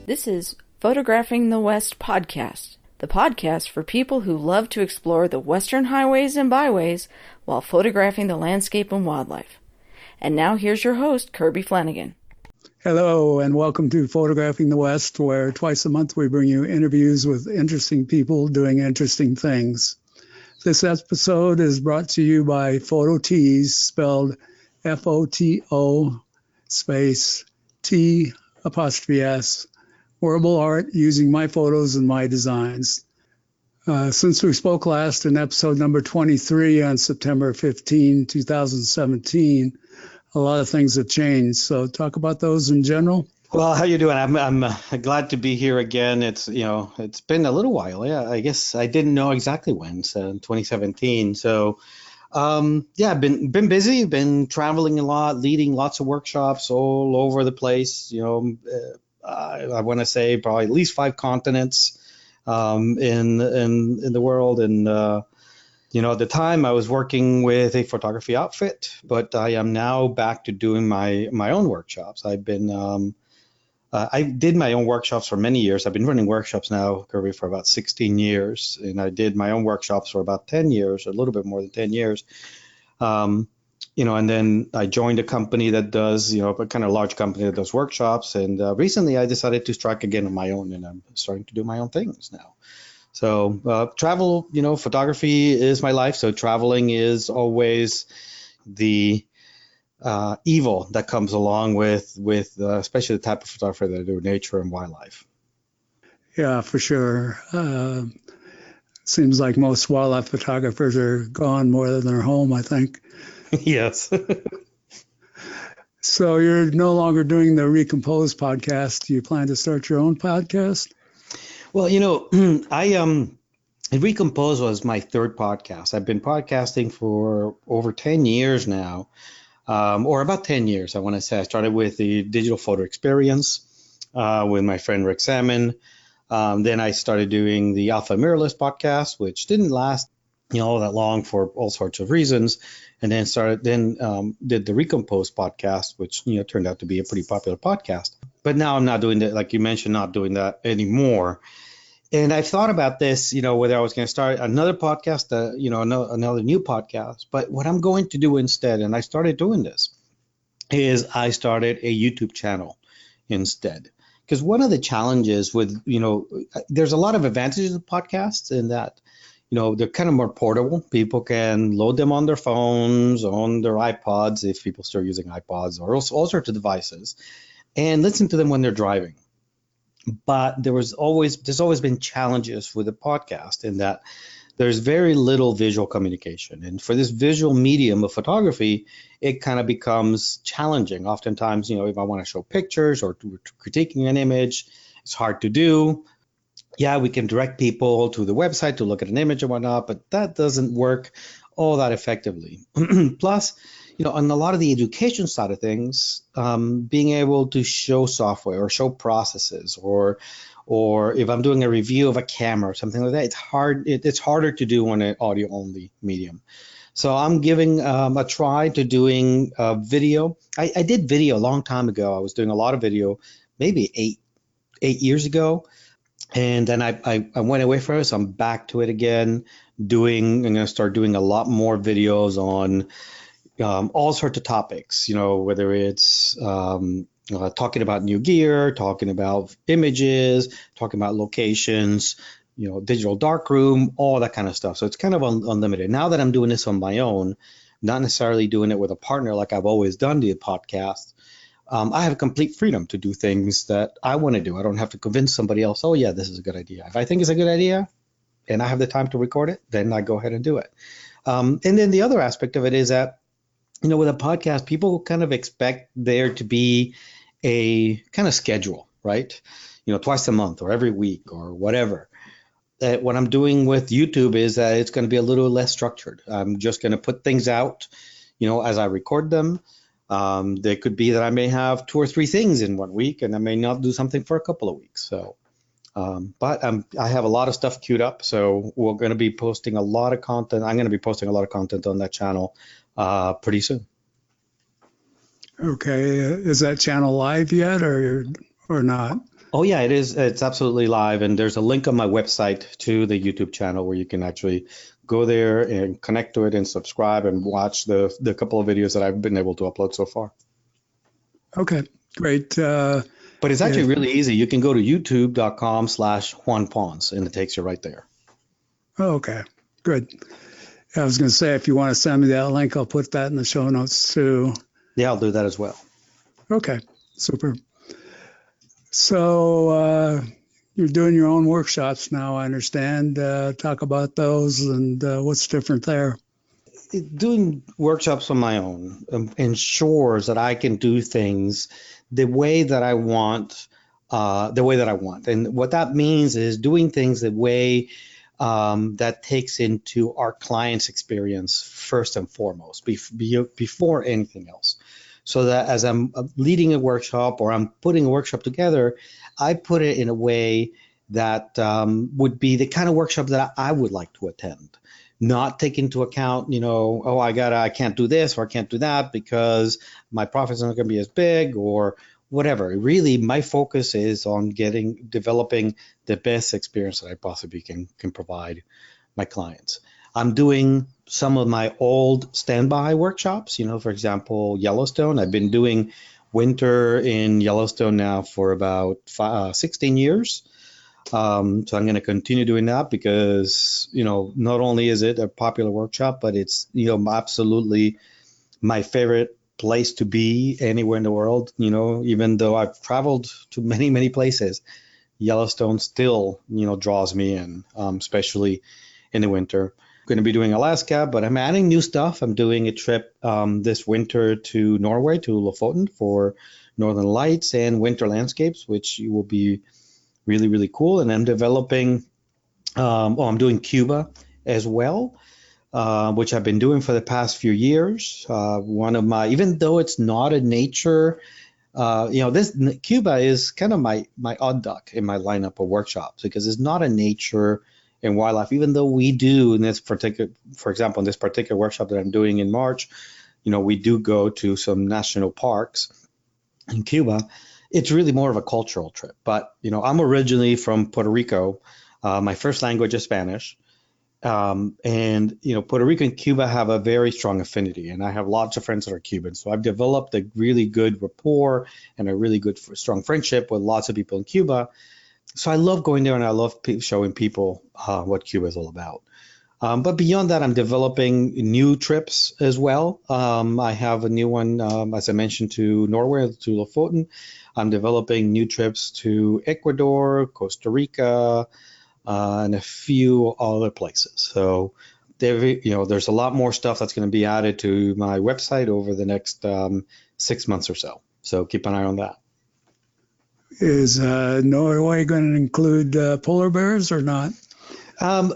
This is Photographing the West podcast, the podcast for people who love to explore the western highways and byways while photographing the landscape and wildlife. And now here's your host, Kirby Flanagan. Hello, and welcome to Photographing the West, where twice a month we bring you interviews with interesting people doing interesting things. This episode is brought to you by Photo Tees, spelled F-O-T-O space T''S, horrible art using my photos and my designs. Since we spoke last in episode number 23 on September 15, 2017, a lot of things have changed. So talk about those in general. Well, how you doing? I'm glad to be here again. It's been a little while. Yeah, I guess I didn't know exactly when. So 2017. So I've been busy. Been traveling a lot, leading lots of workshops all over the place. I want to say probably at least 5 continents in the world. And at the time I was working with a photography outfit, but I am now back to doing my own workshops. I've been I did my own workshops for many years. I've been running workshops now, Kirby, for about 16 years, and I did my own workshops for about 10 years, or a little bit more than 10 years. And then I joined a company that does, a kind of large company that does workshops. And recently I decided to strike again on my own, and I'm starting to do my own things now. So travel, photography is my life. So traveling is always the evil that comes along with especially the type of photography that I do, nature and wildlife. Yeah, for sure. Seems like most wildlife photographers are gone more than they're home, I think. Yes. So you're no longer doing the Recompose podcast. Do you plan to start your own podcast? Well, Recompose was my third podcast. I've been podcasting for over 10 years now, or about 10 years, I want to say. I started with the digital photo experience with my friend Rick Salmon. Then I started doing the Alpha Mirrorless podcast, which didn't last all that long for all sorts of reasons. And then did the Recompose podcast, which turned out to be a pretty popular podcast. But now I'm not doing that, like you mentioned, not doing that anymore. And I've thought about this, whether I was going to start another podcast, another new podcast. But what I'm going to do instead, and I started doing this, is I started a YouTube channel instead. Because one of the challenges with, there's a lot of advantages of podcasts in that, they're kind of more portable. People can load them on their phones, on their iPods, if people start using iPods, or all sorts of devices, and listen to them when they're driving. But there's always been challenges with the podcast in that there's very little visual communication. And for this visual medium of photography, it kind of becomes challenging. Oftentimes, if I want to show pictures or critiquing an image, it's hard to do. Yeah, we can direct people to the website to look at an image and whatnot, but that doesn't work all that effectively. Plus, on a lot of the education side of things, being able to show software or show processes, or if I'm doing a review of a camera or something like that, it's harder to do on an audio only medium. So I'm giving a try to doing video. I did video a long time ago. I was doing a lot of video, maybe eight years ago. And then I went away from it, so I'm back to it again. I'm going to start doing a lot more videos on all sorts of topics, whether it's talking about new gear, talking about images, talking about locations, digital darkroom, all that kind of stuff. So it's kind of unlimited. Now that I'm doing this on my own, not necessarily doing it with a partner like I've always done the podcast, I have complete freedom to do things that I want to do. I don't have to convince somebody else, oh yeah, this is a good idea. If I think it's a good idea and I have the time to record it, then I go ahead and do it. And then the other aspect of it is that, with a podcast, people kind of expect there to be a kind of schedule, right? Twice a month or every week or whatever. What I'm doing with YouTube is that it's going to be a little less structured. I'm just going to put things out, as I record them. There could be that I may have 2 or 3 things in 1 week, and I may not do something for a couple of weeks. So, but I have a lot of stuff queued up, so we're going to be posting a lot of content. I'm going to be posting a lot of content on that channel pretty soon. Okay, is that channel live yet, or not? Oh yeah, it is. It's absolutely live, and there's a link on my website to the YouTube channel where you can actually go there and connect to it and subscribe and watch the couple of videos that I've been able to upload so far. Okay, great. But it's actually If, really easy. You can go to youtube.com/Juan Pons, and it takes you right there. oh, okay, good. I was going to say, if you want to send me that link, I'll put that in the show notes too. Yeah, I'll do that as well. Okay, super. So you're doing your own workshops now, I understand. Talk about those and what's different there. Doing workshops on my own ensures that I can do things the way that I want, And what that means is doing things the way that takes into our client's experience first and foremost, before anything else. So that as I'm leading a workshop or I'm putting a workshop together, I put it in a way that would be the kind of workshop that I would like to attend. Not take into account, oh, I can't do this or I can't do that because my profits aren't going to be as big or whatever. Really, my focus is on developing the best experience that I possibly can provide my clients. I'm doing some of my old standby workshops, for example, Yellowstone. I've been doing winter in Yellowstone now for about 16 years. So I'm going to continue doing that because, not only is it a popular workshop, but it's, absolutely my favorite place to be anywhere in the world. Even though I've traveled to many, many places, Yellowstone still, draws me in, especially in the winter. Going to be doing Alaska, but I'm adding new stuff. I'm doing a trip this winter to Norway, to Lofoten for Northern Lights and winter landscapes, which will be really, really cool. And I'm developing, I'm doing Cuba as well, which I've been doing for the past few years. Even though it's not a nature, this Cuba is kind of my odd duck in my lineup of workshops because it's not a nature and wildlife, even though we do in this particular, for example, in this particular workshop that I'm doing in March, we do go to some national parks in Cuba. It's really more of a cultural trip. But, I'm originally from Puerto Rico. My first language is Spanish. And Puerto Rico and Cuba have a very strong affinity, and I have lots of friends that are Cuban. So I've developed a really good rapport and a really good, strong friendship with lots of people in Cuba. So I love going there, and I love showing people what Cuba is all about. But beyond that, I'm developing new trips as well. I have a new one, as I mentioned, to Norway, to Lofoten. I'm developing new trips to Ecuador, Costa Rica, and a few other places. So there's a lot more stuff that's going to be added to my website over the next 6 months or so. So keep an eye on that. Is Norway going to include polar bears or not?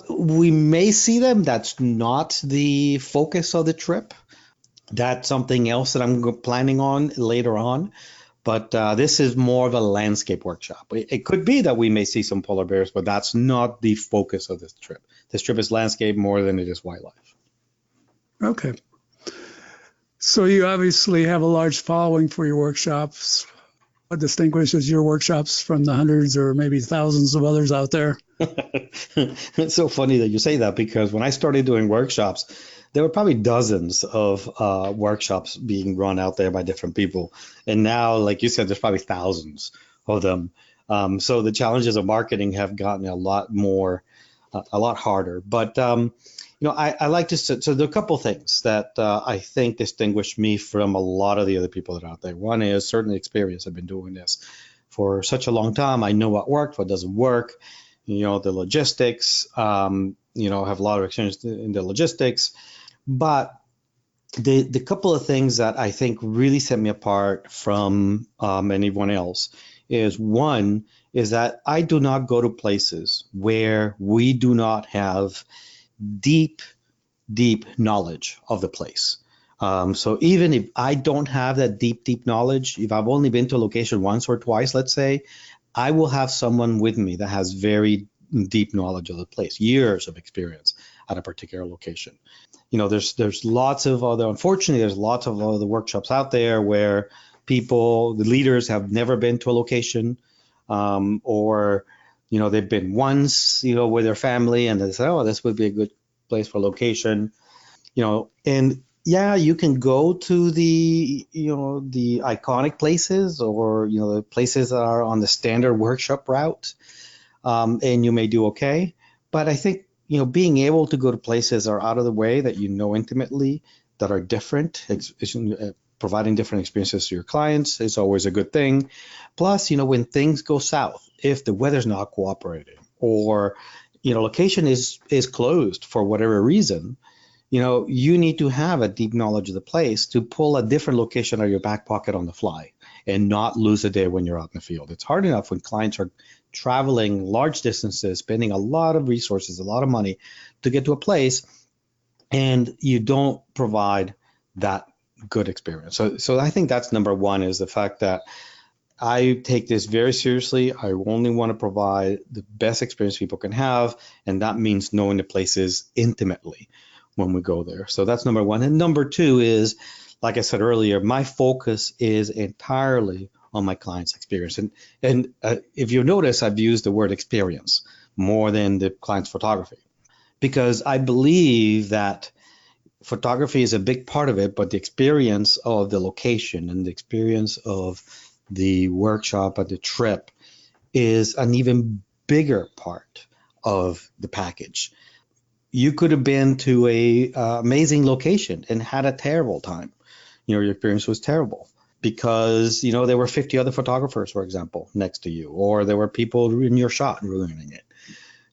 We may see them. That's not the focus of the trip. That's something else that I'm planning on later on. But this is more of a landscape workshop. It could be that we may see some polar bears, but that's not the focus of this trip. This trip is landscape more than it is wildlife. Okay. So you obviously have a large following for your workshops. What distinguishes your workshops from the hundreds or maybe thousands of others out there? It's so funny that you say that because when I started doing workshops, there were probably dozens of workshops being run out there by different people. And now, like you said, there's probably thousands of them. So the challenges of marketing have gotten a lot harder. But, I like to, so there are a couple things that I think distinguish me from a lot of the other people that are out there. One is certainly experience. I've been doing this for such a long time. I know what worked, what doesn't work. The logistics, have a lot of experience in the logistics. But the couple of things that I think really set me apart from anyone else is one is that I do not go to places where we do not have deep knowledge of the place. So even if I don't have that deep knowledge, if I've only been to a location once or twice, let's say, I will have someone with me that has very deep knowledge of the place, years of experience at a particular location. There's lots of other workshops out there where the leaders have never been to a location. or they've been once with their family and they say, oh, this would be a good place for location. And yeah, you can go to the the iconic places, or the places that are on the standard workshop route, and you may do okay. But I think being able to go to places that are out of the way, that intimately, that are different, providing different experiences to your clients is always a good thing. Plus, when things go south, if the weather's not cooperating, or location is closed for whatever reason, you need to have a deep knowledge of the place to pull a different location out of your back pocket on the fly and not lose a day when you're out in the field. It's hard enough when clients are traveling large distances, spending a lot of resources, a lot of money to get to a place, and you don't provide that good experience. So I think that's number one, is the fact that I take this very seriously. I only want to provide the best experience people can have, and that means knowing the places intimately when we go there. So that's number one. And number two is, like I said earlier, my focus is entirely on my client's experience. And if you notice, I've used the word experience more than the client's photography, because I believe that photography is a big part of it, but the experience of the location and the experience of the workshop and the trip is an even bigger part of the package. You could have been to a amazing location and had a terrible time. Your experience was terrible because, there were 50 other photographers, for example, next to you, or there were people in your shot ruining it.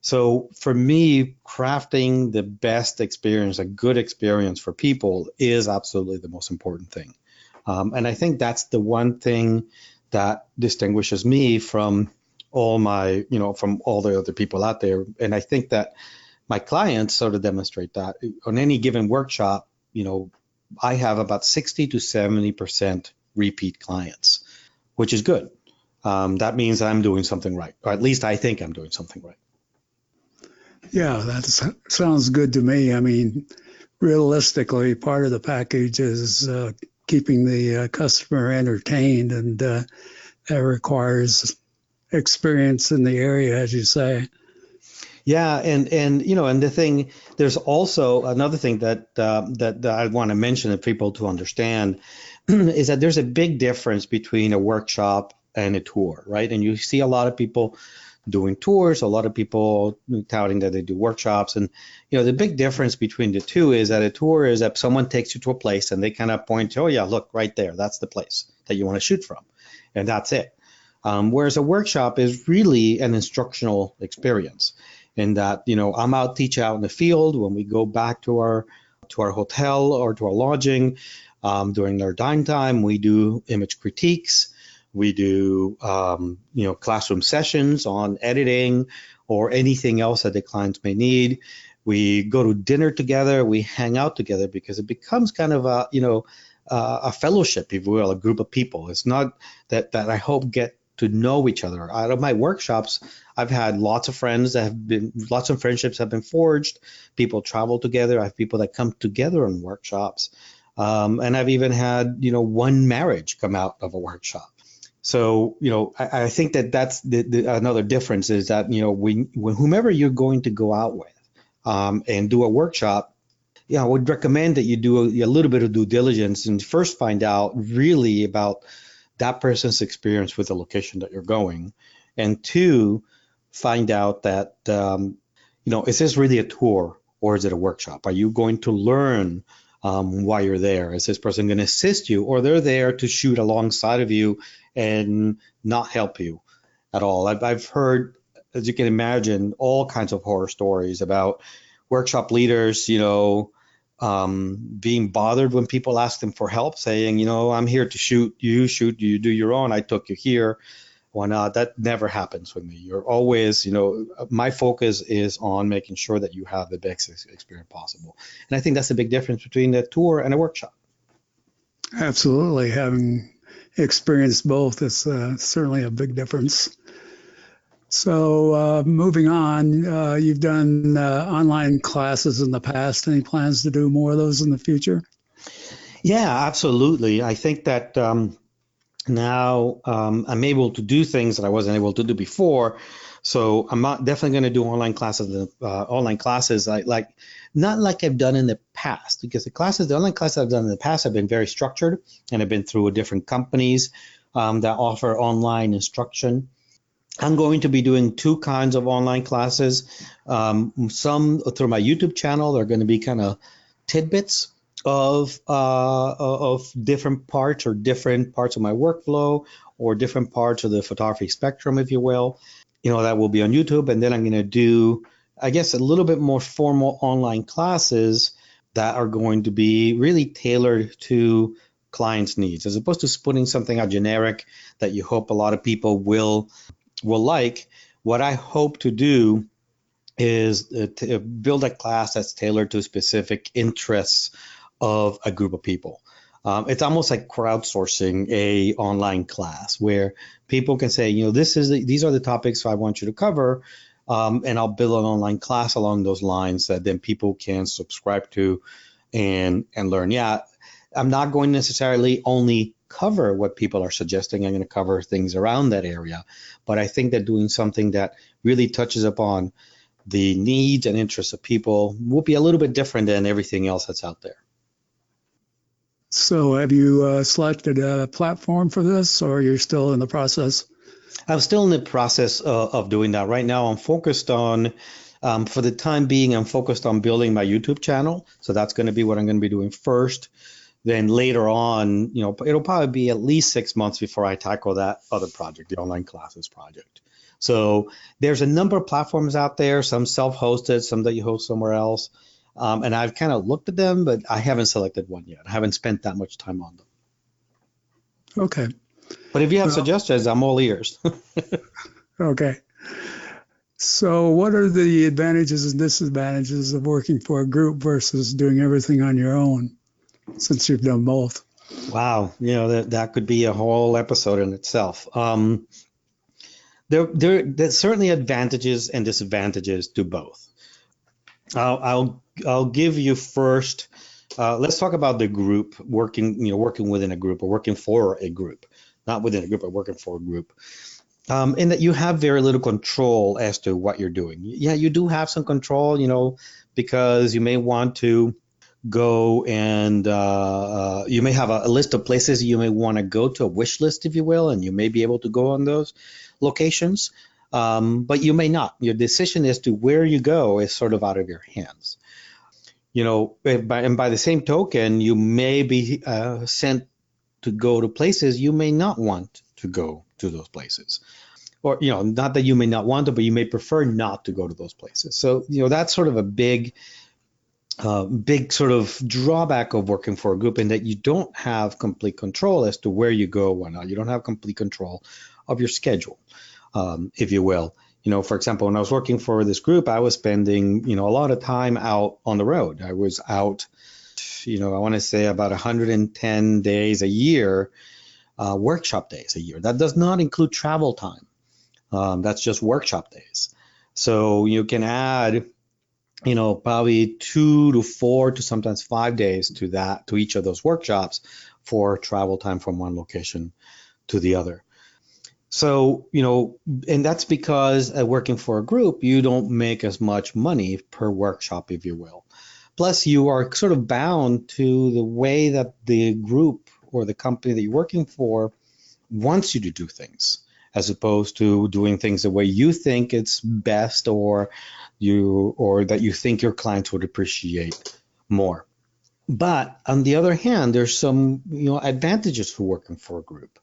So for me, crafting the best experience, a good experience for people, is absolutely the most important thing. And I think that's the one thing that distinguishes me from all my, from all the other people out there. And I think that my clients sort of demonstrate that. On any given workshop, I have about 60 to 70% repeat clients, which is good. That means I'm doing something right, or at least I think I'm doing something right. Yeah, that sounds good to me. I mean, realistically, part of the package is keeping the customer entertained, and that requires experience in the area, as you say. Yeah, and the thing, there's also another thing that I want to mention to people to understand is that there's a big difference between a workshop and a tour, right? And you see a lot of people doing tours, a lot of people touting that they do workshops, and the big difference between the two is that a tour is that someone takes you to a place and they kind of point to, oh yeah, look right there, that's the place that you want to shoot from, and that's it. Whereas a workshop is really an instructional experience, in that I'm out teaching out in the field. When we go back to our hotel or to our lodging, during their downtime, we do image critiques. We do classroom sessions on editing or anything else that the clients may need. We go to dinner together. We hang out together, because it becomes kind of a fellowship, if you will, a group of people. It's not that I hope get to know each other. Out of my workshops, I've had lots of friendships have been forged. People travel together. I have people that come together in workshops. And I've even had, one marriage come out of a workshop. So, I think that's another difference, is that, when whomever you're going to go out with and do a workshop, I would recommend that you do a little bit of due diligence and first find out really about that person's experience with the location that you're going. And two, find out that, is this really a tour or is it a workshop? Are you going to learn why you're there? Is this person going to assist you, or they're there to shoot alongside of you and not help you at all? I've heard, as you can imagine, all kinds of horror stories about workshop leaders, being bothered when people ask them for help, saying, I'm here to shoot, you do your own, I took you here. Why not? That never happens with me. You're always, my focus is on making sure that you have the best experience possible. And I think that's the big difference between a tour and a workshop. Absolutely. Having experienced both is certainly a big difference. So moving on, you've done online classes in the past. Any plans to do more of those in the future? Yeah, absolutely. I think that Now I'm able to do things that I wasn't able to do before. So I'm not definitely going to do online classes not like I've done in the past, because the online classes I've done in the past have been very structured and have been through different companies that offer online instruction. I'm going to be doing two kinds of online classes. Some through my YouTube channel are going to be kind of tidbits of different parts of my workflow, or different parts of the photography spectrum, if you will. That will be on YouTube. And then I'm going to do, I guess, a little bit more formal online classes that are going to be really tailored to clients' needs, as opposed to putting something out generic that you hope a lot of people will like. What I hope to do is to build a class that's tailored to specific interests of a group of people. It's almost like crowdsourcing a online class where people can say, these are the topics I want you to cover, and I'll build an online class along those lines that then people can subscribe to and learn. Yeah, I'm not going to necessarily only cover what people are suggesting. I'm going to cover things around that area, but I think that doing something that really touches upon the needs and interests of people will be a little bit different than everything else that's out there. So have you selected a platform for this, or you're still in the process? I'm still in the process of doing that. Right now, I'm focused on, for the time being, I'm focused on building my YouTube channel. So that's going to be what I'm going to be doing first. Then later on, it'll probably be at least 6 months before I tackle that other project, the online classes project. So there's a number of platforms out there, some self-hosted, some that you host somewhere else. And I've kind of looked at them, but I haven't selected one yet. I haven't spent that much time on them. Okay. But if you have suggestions, I'm all ears. Okay. So what are the advantages and disadvantages of working for a group versus doing everything on your own, since you've done both? Wow. That could be a whole episode in itself. There's certainly advantages and disadvantages to both. I'll give you first. Let's talk about the group working within a group, or working for a group, not within a group, but working for a group. In that you have very little control as to what you're doing. Yeah, you do have some control, because you may want to go and you may have a list of places you may want to go to, a wish list, if you will, and you may be able to go on those locations. But you may not. Your decision as to where you go is sort of out of your hands. And by the same token, you may be sent to go to places you may not want to go to those places. Or, not that you may not want to, but you may prefer not to go to those places. So, that's sort of a big sort of drawback of working for a group, in that you don't have complete control as to where you go, whatnot. You don't have complete control of your schedule. If you will. For example, when I was working for this group, I was spending, a lot of time out on the road. I was out, I want to say about 110 days a year, workshop days a year. That does not include travel time. That's just workshop days. So you can add, probably 2 to 4 to sometimes 5 days to each of those workshops for travel time from one location to the other. So, and that's because working for a group, you don't make as much money per workshop, if you will. Plus, you are sort of bound to the way that the group or the company that you're working for wants you to do things, as opposed to doing things the way you think it's best, or that you think your clients would appreciate more. But on the other hand, there's some, advantages for working for a group.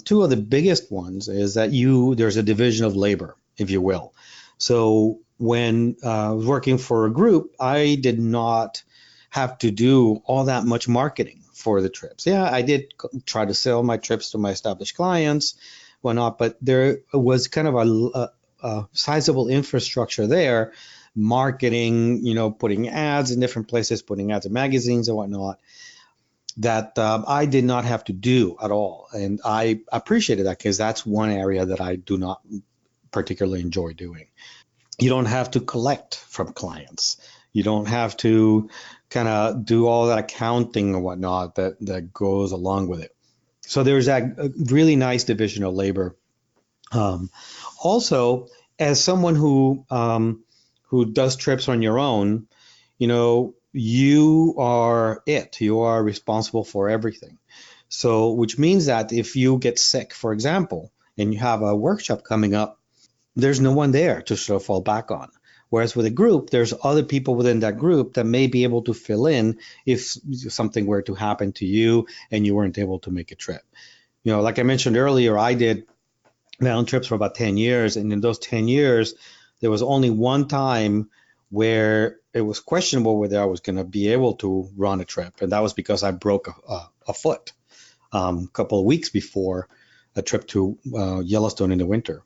Two of the biggest ones is that there's a division of labor, if you will. So when I was working for a group, I did not have to do all that much marketing for the trips. Yeah, I did try to sell my trips to my established clients, whatnot, but there was kind of a sizable infrastructure there, marketing, putting ads in different places, putting ads in magazines and whatnot, that I did not have to do at all. And I appreciated that, because that's one area that I do not particularly enjoy doing. You don't have to collect from clients. You don't have to kind of do all that accounting and whatnot that goes along with it. So there's that really nice division of labor. Also, as someone who does trips on your own, you are it. You are responsible for everything. So, which means that if you get sick, for example, and you have a workshop coming up, there's no one there to sort of fall back on. Whereas with a group, there's other people within that group that may be able to fill in if something were to happen to you and you weren't able to make a trip. Like I mentioned earlier, I did my own trips for about 10 years. And in those 10 years, there was only one time where it was questionable whether I was going to be able to run a trip. And that was because I broke a foot a couple of weeks before a trip to Yellowstone in the winter.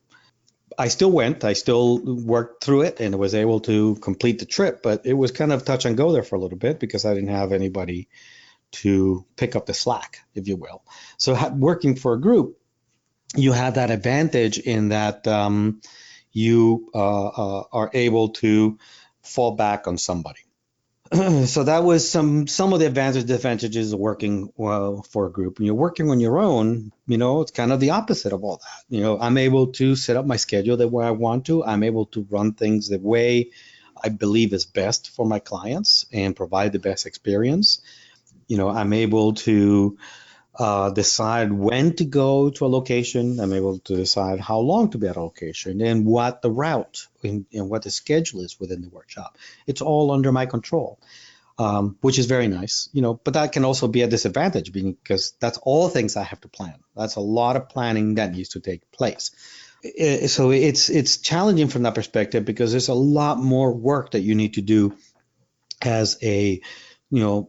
I still went, I still worked through it and was able to complete the trip, but it was kind of touch and go there for a little bit because I didn't have anybody to pick up the slack, if you will. So working for a group, you have that advantage in that you are able to fall back on somebody. So that was some of the advantages of working for a group. And you're working on your own, it's kind of the opposite of all that. I'm able to set up my schedule the way I want to. I'm able to run things the way I believe is best for my clients and provide the best experience. I'm able to decide when to go to a location. I'm able to decide how long to be at a location and what the route and what the schedule is within the workshop. It's all under my control, which is very nice, but that can also be a disadvantage because that's all things I have to plan. That's a lot of planning that needs to take place. So it's challenging from that perspective because there's a lot more work that you need to do as a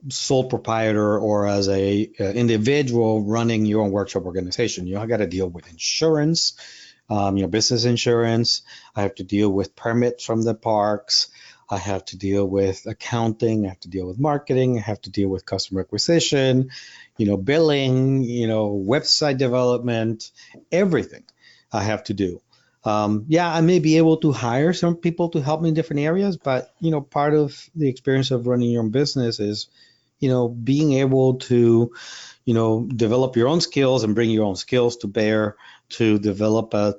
sole proprietor or as a individual running your own workshop organization. I got to deal with insurance, business insurance. I have to deal with permits from the parks. I have to deal with accounting. I have to deal with marketing. I have to deal with customer acquisition, billing, website development, everything I have to do. I may be able to hire some people to help me in different areas, but, part of the experience of running your own business is, being able to, develop your own skills and bring your own skills to bear to develop a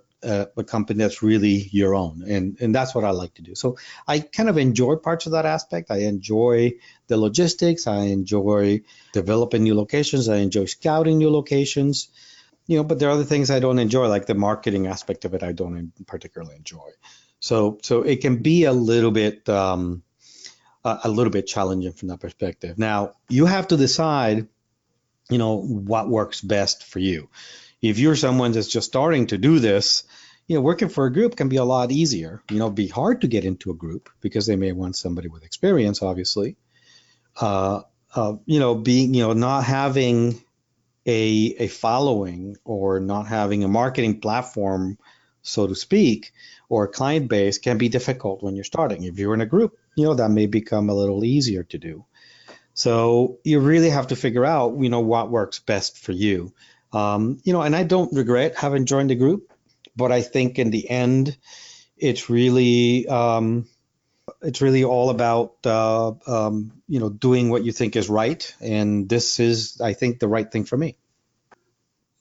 company that's really your own. And that's what I like to do. So I kind of enjoy parts of that aspect. I enjoy the logistics. I enjoy developing new locations. I enjoy scouting new locations. But there are other things I don't enjoy, like the marketing aspect of it. I don't particularly enjoy. So it can be a little bit challenging from that perspective. Now you have to decide, what works best for you. If you're someone that's just starting to do this, working for a group can be a lot easier. Be hard to get into a group because they may want somebody with experience, obviously. Not having a following or not having a marketing platform, so to speak, or a client base can be difficult when you're starting. If you're in a group, that may become a little easier to do. So you really have to figure out, what works best for you. And I don't regret having joined the group, but I think in the end, it's really all about, doing what you think is right. And this is, I think, the right thing for me.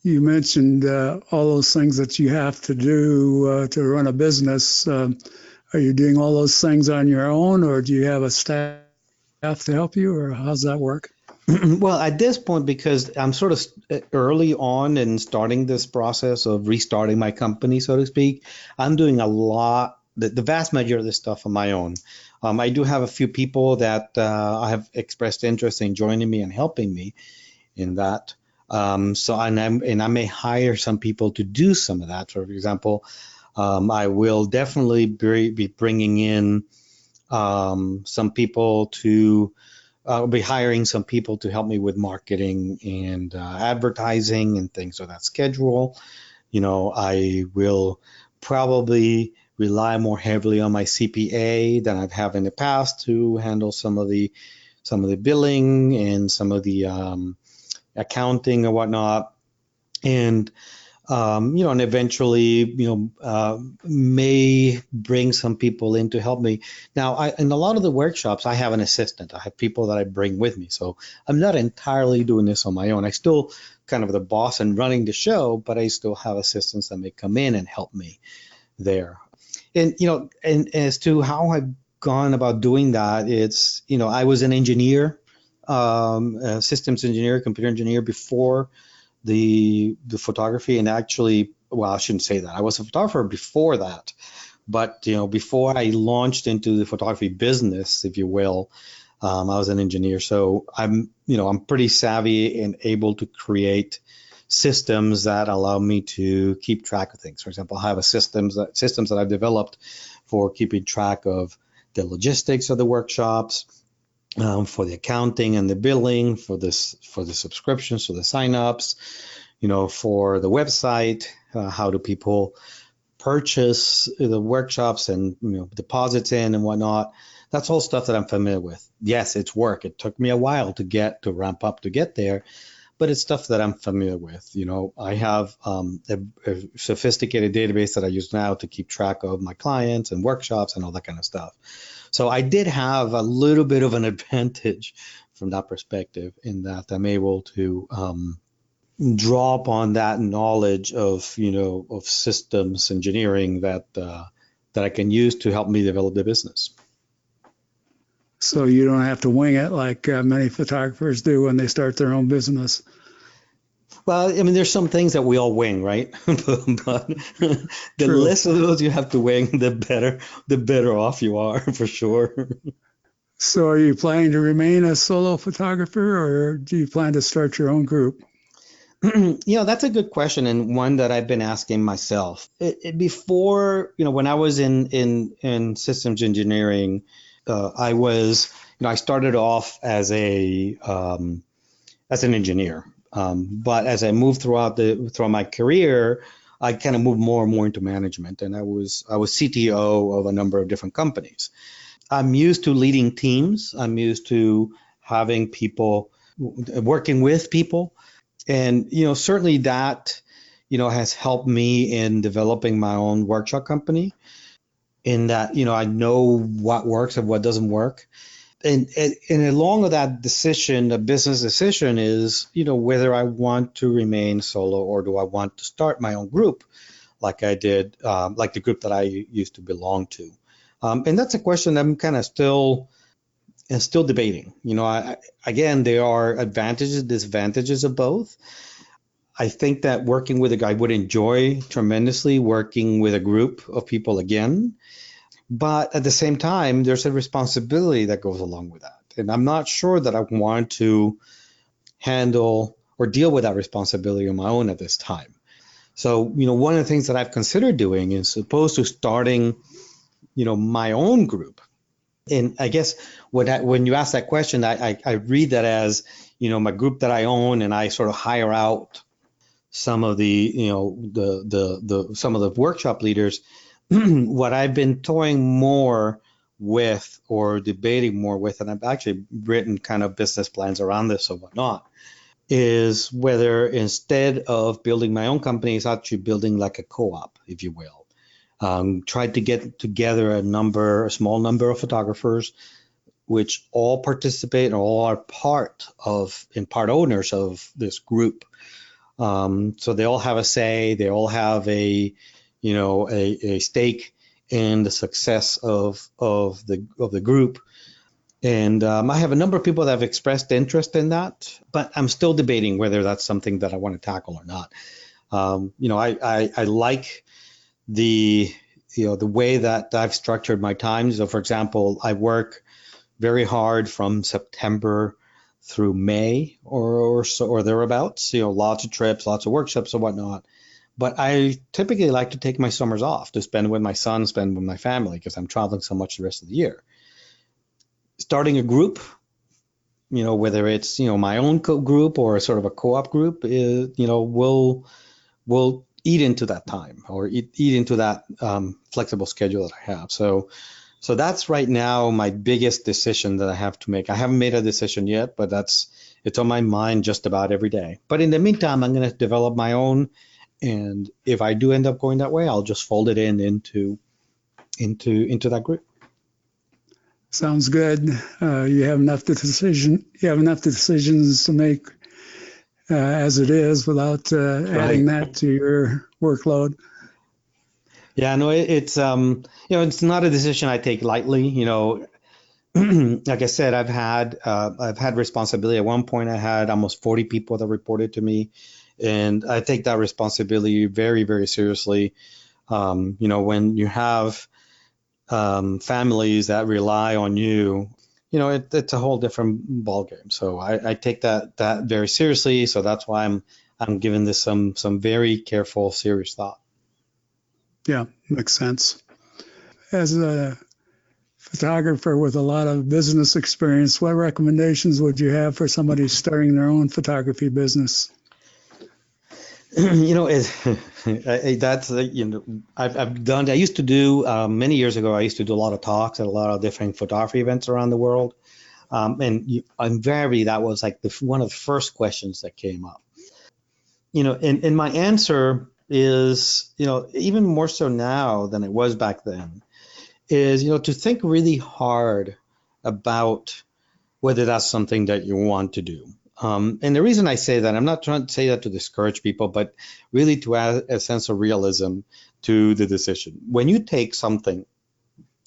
You mentioned all those things that you have to do to run a business. Are you doing all those things on your own, or do you have a staff to help you, or how's that work? Well, at this point, because I'm sort of early on in starting this process of restarting my company, so to speak, I'm doing a lot, the vast majority of this stuff on my own. I do have a few people that I have expressed interest in joining me and helping me in that. I may hire some people to do some of that. For example, I will definitely be bringing in some people to. I'll be hiring some people to help me with marketing and advertising and things of that schedule. I will probably rely more heavily on my CPA than I've had in the past to handle some of the billing and some of the accounting and whatnot. And and eventually, may bring some people in to help me. Now, in a lot of the workshops, I have an assistant. I have people that I bring with me. So I'm not entirely doing this on my own. I still kind of the boss and running the show, but I still have assistants that may come in and help me there. And, and as to how I've gone about doing that, it's, I was an engineer, a systems engineer, computer engineer before the photography. And actually, well, I shouldn't say that. I was a photographer before that. But, before I launched into the photography business, if you will, I was an engineer. So I'm pretty savvy and able to create systems that allow me to keep track of things. For example, I have systems that I've developed for keeping track of the logistics of the workshops, for the accounting and the billing, for the subscriptions, for the signups, for the website, how do people purchase the workshops and deposits in and whatnot. That's all stuff that I'm familiar with. Yes, it's work. It took me a while to ramp up to get there, but it's stuff that I'm familiar with. I have a sophisticated database that I use now to keep track of my clients and workshops and all that kind of stuff. So I did have a little bit of an advantage from that perspective, in that I'm able to draw upon that knowledge of systems engineering that I can use to help me develop the business. So you don't have to wing it like many photographers do when they start their own business. Well, there's some things that we all wing, right? But the True. less of those you have to wing, the better off you are, for sure. So are you planning to remain a solo photographer, or do you plan to start your own group? That's a good question, and one that I've been asking myself. Before, when I was in systems engineering, I started off as an engineer. But as I moved throughout my career, I kind of moved more and more into management, and I was CTO of a number of different companies. I'm used to leading teams. I'm used to having people, working with people, and certainly that has helped me in developing my own workshop company. In that I know what works and what doesn't work. And along with that decision, a business decision is, whether I want to remain solo or do I want to start my own group, like I did, like the group that I used to belong to. And that's a question I'm kind of still debating. Again, there are advantages, disadvantages of both. I think that working with a guy, I would enjoy tremendously working with a group of people again. But at the same time, there's a responsibility that goes along with that. And I'm not sure that I want to handle or deal with that responsibility on my own at this time. So, one of the things that I've considered doing is opposed to starting, my own group. And I guess when you ask that question, I read that as, my group that I own, and I sort of hire out some of the, some of the workshop leaders. What I've been toying more with or debating more with, and I've actually written kind of business plans around this or whatnot, is whether instead of building my own company, it's actually building like a co-op, if you will. Try to get together a small number of photographers, which all participate and all are part owners of this group. So they all have a say, they all have a stake in the success of the group. And I have a number of people that have expressed interest in that, but I'm still debating whether that's something that I want to tackle or not. I like the way that I've structured my time. So, for example, I work very hard from September through May or thereabouts. Lots of trips, lots of workshops and whatnot. But I typically like to take my summers off to spend with my son, spend with my family, because I'm traveling so much the rest of the year. Starting a group, whether it's, my own group or sort of a co-op group, will eat into that time or eat into that flexible schedule that I have. So that's right now my biggest decision that I have to make. I haven't made a decision yet, but it's on my mind just about every day. But in the meantime, I'm going to develop my own And if I do end up going that way, I'll just fold it into that group. Sounds good. You have enough decisions to make as it is without adding that to your workload. Yeah, no, it's it's not a decision I take lightly. Like I said, I've had responsibility. At one point, I had almost 40 people that reported to me, and I take that responsibility very, very seriously. When you have families that rely on you, it's a whole different ballgame. So I take that very seriously. So that's why I'm giving this some very careful, serious thought. Yeah, makes sense. As a photographer with a lot of business experience, what recommendations would you have for somebody starting their own photography business? That's I used to do many years ago. I used to do a lot of talks at a lot of different photography events around the world, invariably that was like one of the first questions that came up. And my answer is, even more so now than it was back then, is to think really hard about whether that's something that you want to do. And the reason I say that, I'm not trying to say that to discourage people, but really to add a sense of realism to the decision. When you take something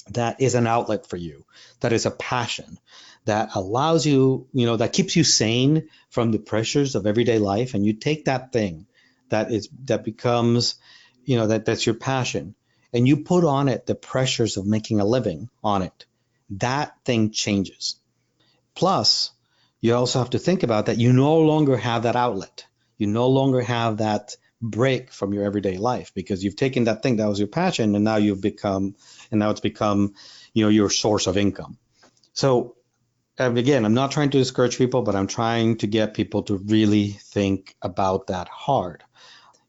that is an outlet for you, that is a passion, that allows you, that keeps you sane from the pressures of everyday life, and you take that thing that becomes, that's your passion, and you put on it the pressures of making a living on it, that thing changes. Plus, you also have to think about that you no longer have that outlet. You no longer have that break from your everyday life, because you've taken that thing that was your passion, and now it's become, your source of income. So again, I'm not trying to discourage people, but I'm trying to get people to really think about that hard.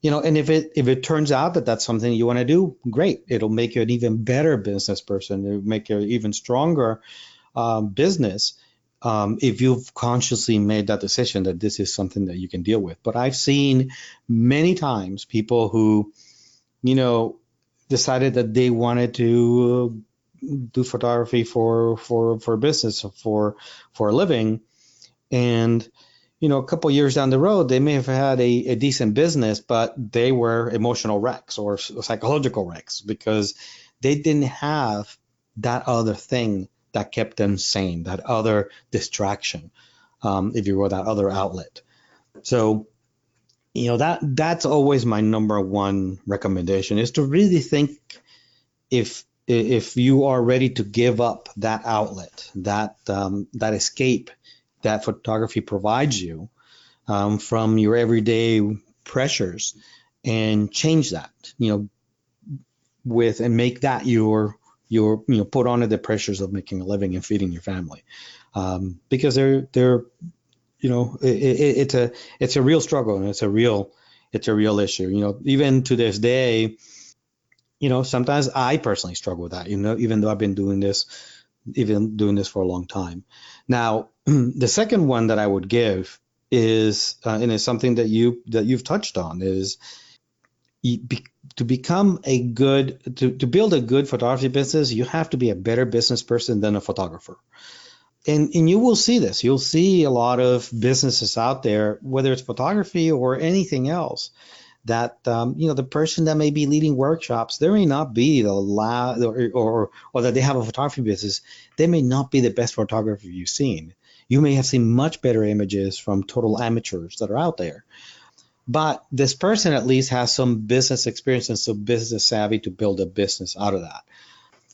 And if it turns out that that's something you want to do, great. It'll make you an even better business person. It'll make you an even stronger business if you've consciously made that decision that this is something that you can deal with. But I've seen many times people who, decided that they wanted to do photography for business, for a living, and a couple of years down the road, they may have had a decent business, but they were emotional wrecks or psychological wrecks because they didn't have that other thing that kept them sane, that other distraction, if you will, that other outlet. So, that's always my number one recommendation, is to really think if you are ready to give up that outlet, that escape that photography provides you from your everyday pressures, and change that, and make that your put on it the pressures of making a living and feeding your family, because it's a real struggle, and it's a real issue. Even to this day, sometimes I personally struggle with that, even though I've been doing this for a long time. Now, the second one that I would give is, and it's something that you've touched on, is to build a good photography business, you have to be a better business person than a photographer. And you will see this. You'll see a lot of businesses out there, whether it's photography or anything else, that the person that may be leading workshops, there may not be or that they have a photography business, they may not be the best photographer you've seen. You may have seen much better images from total amateurs that are out there. But this person at least has some business experience and some business savvy to build a business out of that.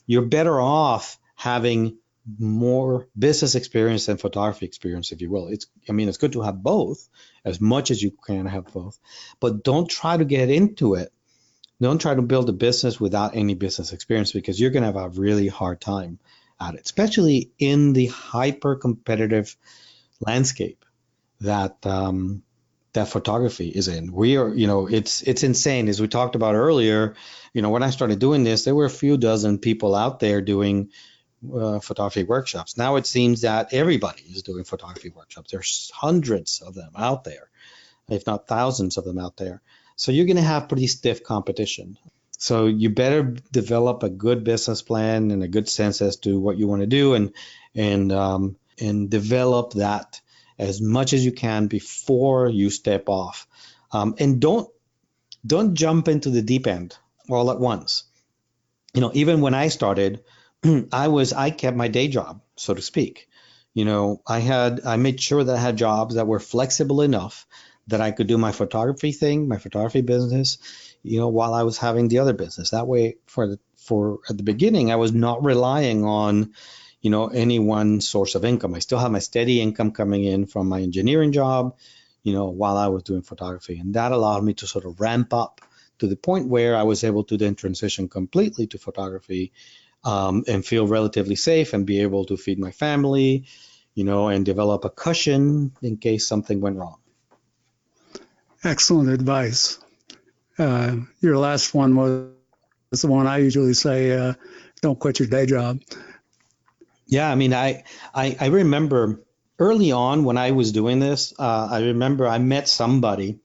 You're better off having more business experience than photography experience, if you will. It's good to have both, as much as you can have both, but don't try to get into it. Don't try to build a business without any business experience, because you're going to have a really hard time at it, especially in the hyper competitive landscape that photography is in. We are, it's insane. As we talked about earlier, when I started doing this, there were a few dozen people out there doing photography workshops. Now it seems that everybody is doing photography workshops. There's hundreds of them out there, if not thousands of them out there. So you're going to have pretty stiff competition. So you better develop a good business plan and a good sense as to what you want to do, and develop that as much as you can before you step off. And don't jump into the deep end all at once. Even when I started, I kept my day job, so to speak. I made sure that I had jobs that were flexible enough that I could do my photography business, while I was having the other business. That way, for at the beginning, I was not relying on, any one source of income. I still have my steady income coming in from my engineering job, while I was doing photography. And that allowed me to sort of ramp up to the point where I was able to then transition completely to photography, and feel relatively safe and be able to feed my family, and develop a cushion in case something went wrong. Excellent advice. Your last one was the one I usually say, don't quit your day job. Yeah, I mean, I remember early on when I was doing this, I remember I met somebody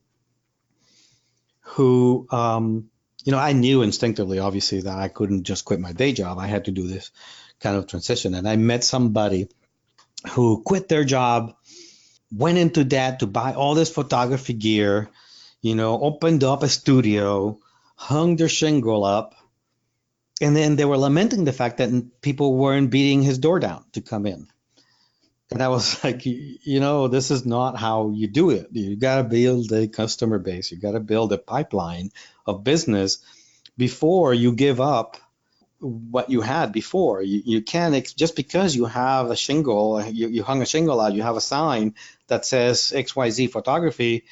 who, I knew instinctively, obviously, that I couldn't just quit my day job. I had to do this kind of transition. And I met somebody who quit their job, went into debt to buy all this photography gear, opened up a studio, hung their shingle up, and then they were lamenting the fact that people weren't beating his door down to come in. And I was like, this is not how you do it. You got to build a customer base. You got to build a pipeline of business before you give up what you had before. You can't, just because you have a shingle, you hung a shingle out, you have a sign that says XYZ photography,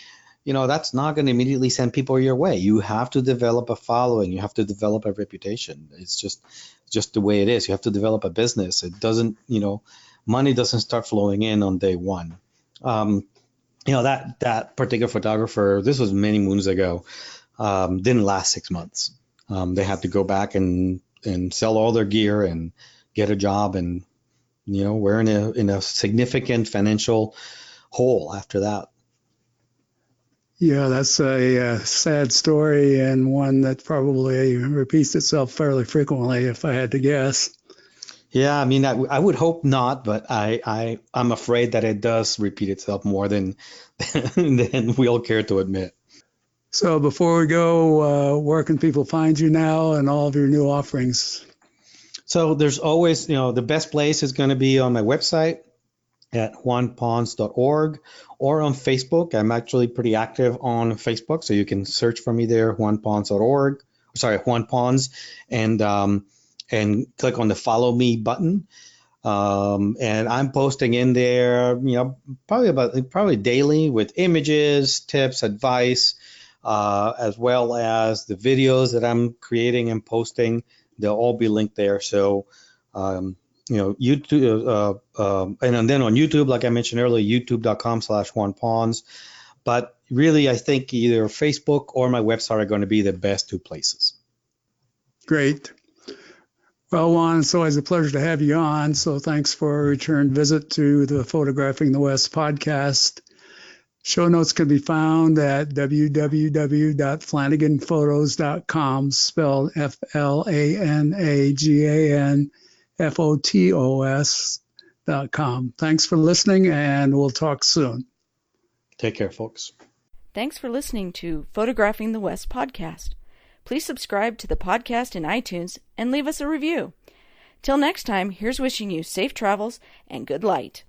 that's not going to immediately send people your way. You have to develop a following. You have to develop a reputation. It's just the way it is. You have to develop a business. It doesn't, money doesn't start flowing in on day one. That particular photographer, this was many moons ago, didn't last 6 months. They had to go back and sell all their gear and get a job, and we're in a significant financial hole after that. Yeah, that's a sad story, and one that probably repeats itself fairly frequently, if I had to guess. Yeah, I mean, I would hope not, but I'm afraid that it does repeat itself more than we'll care to admit. So before we go, where can people find you now and all of your new offerings? So there's always, the best place is going to be on my website at juanpons.org, or on Facebook. I'm actually pretty active on Facebook, so you can search for me there, juanpons.org. Sorry, Juan Pons, and click on the follow me button. And I'm posting in there, probably daily with images, tips, advice, as well as the videos that I'm creating and posting. They'll all be linked there. So, YouTube, and then on YouTube, like I mentioned earlier, youtube.com/Juan Pons. But really, I think either Facebook or my website are going to be the best two places. Great. Well, Juan, it's always a pleasure to have you on. So thanks for a return visit to the Photographing the West podcast. Show notes can be found at www.flanaganphotos.com, spelled FLANAGANPHOTOS.com. Thanks for listening, and we'll talk soon. Take care, folks. Thanks for listening to Photographing the West podcast. Please subscribe to the podcast in iTunes and leave us a review. Till next time, here's wishing you safe travels and good light.